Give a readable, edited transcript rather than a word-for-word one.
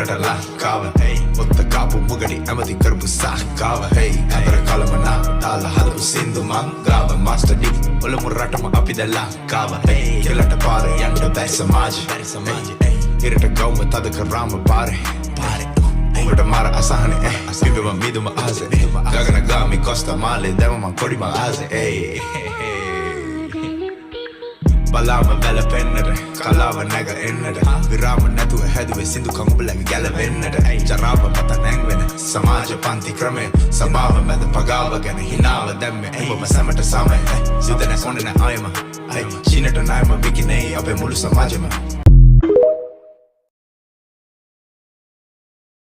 රට ලංකාව ඔත්ත කාපු මුගඩි ඇමති කරපු සහකාව අතර කලමනා තාලා හදපු සින්දු මංගාව මාස්ටර් ඩි ඔලමු රටම අපි ද ලංකාව කෙලට පාර යන්න බෑ සමාජ ඉරට ගෞම තද කරාම පාරේ උඹට මාර අසහනේ පිඹම මිදුම ආසේ ගගන ගාමි කොස්තා මාලේ දැම මං කොඩි මං ආසේ බලාම වැලපෙන්නට කලාව නැග එන්නට විරාම නැතුව හැදුවේ සින්දු කංගුබලගේ ගැලවෙන්නට ජරාව මත නැංවෙන සමාජ පන්ති ක්‍රමය සභාව මැද පගාව ගැන හිනාව දැම්මේ උඹම සැමට සමය යුද නැ කොන්න නැ අයම චීනට නායම විකිනේ අපේ මුළු සමාජෙම